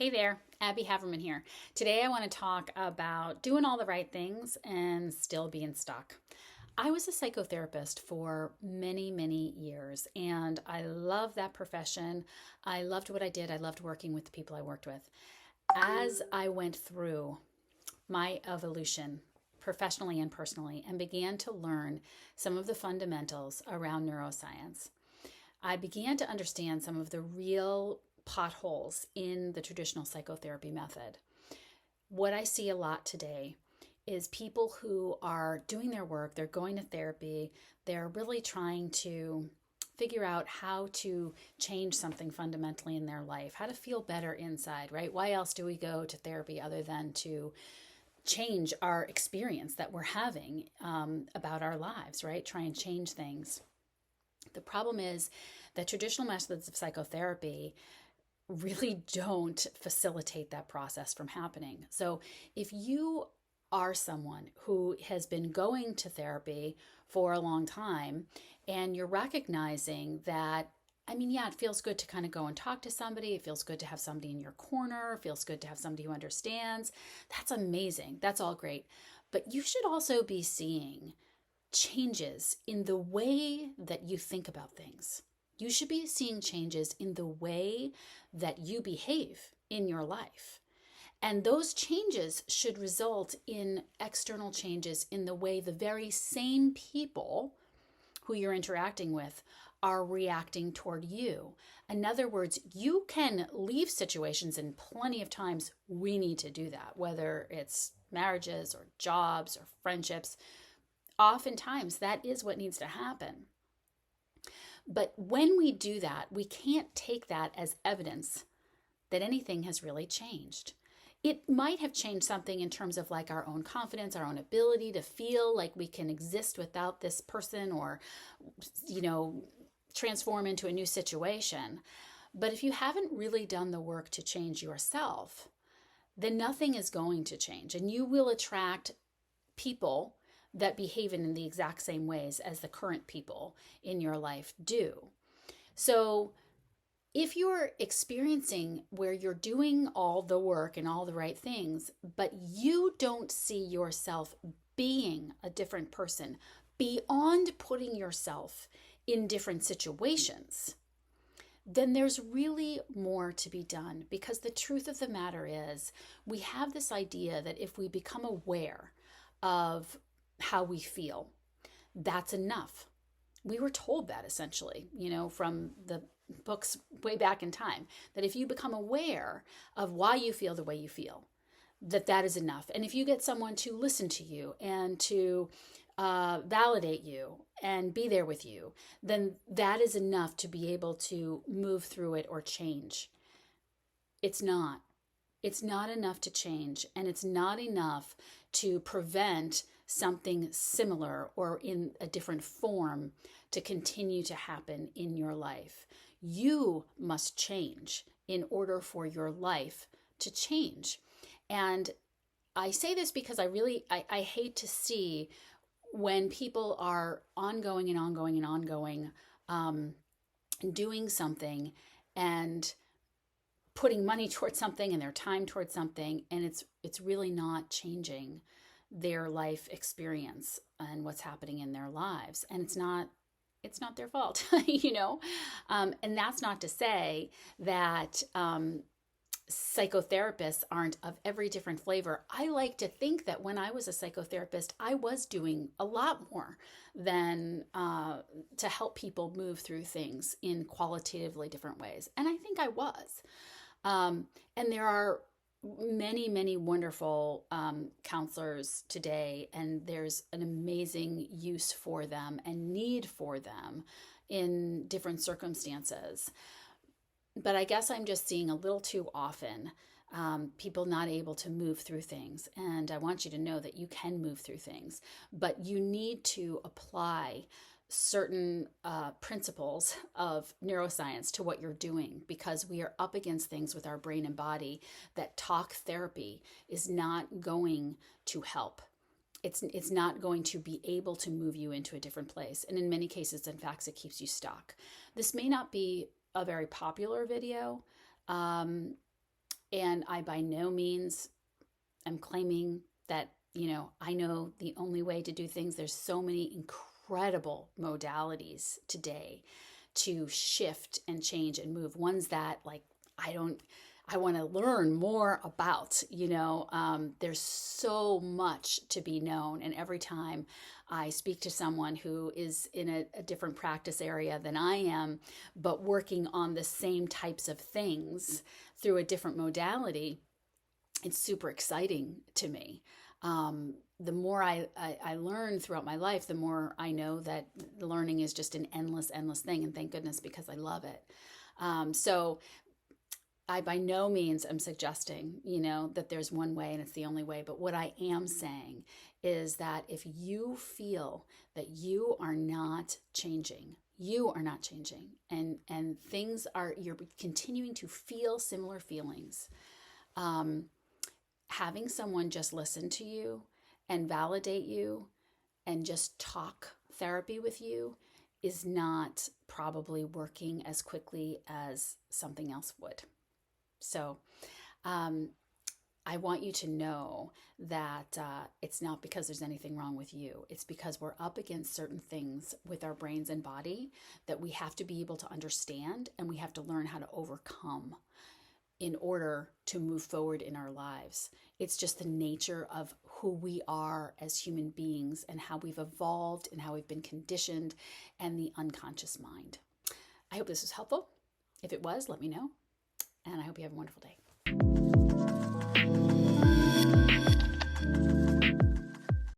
Hey there, Abby Haverman here. Today I want to talk about doing all the right things and still being stuck. I was a psychotherapist for many, many years, and I love that profession. I loved what I did. I loved working with the people I worked with. As I went through my evolution professionally and personally and began to learn some of the fundamentals around neuroscience, I began to understand some of the real potholes in the traditional psychotherapy method. What I see a lot today is people who are doing their work, they're going to therapy, they're really trying to figure out how to change something fundamentally in their life, how to feel better inside, right? Why else do we go to therapy other than to change our experience that we're having about our lives, right? Try and change things. The problem is that traditional methods of psychotherapy really don't facilitate that process from happening. So if you are someone who has been going to therapy for a long time and you're recognizing that, I mean, yeah, it feels good to kind of go and talk to somebody. It feels good to have somebody in your corner. It feels good to have somebody who understands. That's amazing. That's all great. But you should also be seeing changes in the way that you think about things. You should be seeing changes in the way that you behave in your life. And those changes should result in external changes in the way the very same people who you're interacting with are reacting toward you. In other words, you can leave situations, and plenty of times we need to do that, whether it's marriages or jobs or friendships. Oftentimes, that is what needs to happen. But when we do that, we can't take that as evidence that anything has really changed. It might have changed something in terms of like our own confidence, our own ability to feel like we can exist without this person or, you know, transform into a new situation. But if you haven't really done the work to change yourself, then nothing is going to change. And you will attract people that behave in the exact same ways as the current people in your life do. So if you're experiencing where you're doing all the work and all the right things, but you don't see yourself being a different person beyond putting yourself in different situations, then there's really more to be done, because the truth of the matter is we have this idea that if we become aware of how we feel, that's enough. We were told that essentially, from the books way back in time, that if you become aware of why you feel the way you feel, that is enough. And if you get someone to listen to you and to validate you and be there with you, then that is enough to be able to move through it or change. It's not. It's not enough to change, and it's not enough to prevent something similar or in a different form to continue to happen in your life. You must change in order for your life to change. And I say this because I hate to see when people are ongoing and ongoing and ongoing, doing something and putting money towards something and their time towards something, and it's really not changing their life experience and what's happening in their lives. And it's not their fault, and that's not to say that psychotherapists aren't of every different flavor. I like to think that when I was a psychotherapist, I was doing a lot more than to help people move through things in qualitatively different ways. And I think I was. And there are many, many wonderful counselors today, and there's an amazing use for them and need for them in different circumstances. But I guess I'm just seeing a little too often people not able to move through things. And I want you to know that you can move through things, but you need to apply certain principles of neuroscience to what you're doing, because we are up against things with our brain and body that talk therapy is not going to help. It's not going to be able to move you into a different place. And in many cases, in fact, it keeps you stuck. This may not be a very popular video, And I by no means am claiming that, I know the only way to do things. There's so many incredible modalities today to shift and change and move. Ones that like I want to learn more about. There's so much to be known. And every time I speak to someone who is in a different practice area than I am, but working on the same types of things through a different modality, it's super exciting to me. The more I learn throughout my life, the more I know that learning is just an endless, endless thing. And thank goodness, because I love it. So I by no means am suggesting, that there's one way and it's the only way. But what I am saying is that if you feel that you are not changing, and you're continuing to feel similar feelings, having someone just listen to you and validate you and just talk therapy with you is not probably working as quickly as something else would. So I want you to know that it's not because there's anything wrong with you. It's because we're up against certain things with our brains and body that we have to be able to understand, and we have to learn how to overcome in order to move forward in our lives. It's just the nature of who we are as human beings and how we've evolved and how we've been conditioned, and the unconscious mind. I hope this was helpful. If it was, let me know. And I hope you have a wonderful day.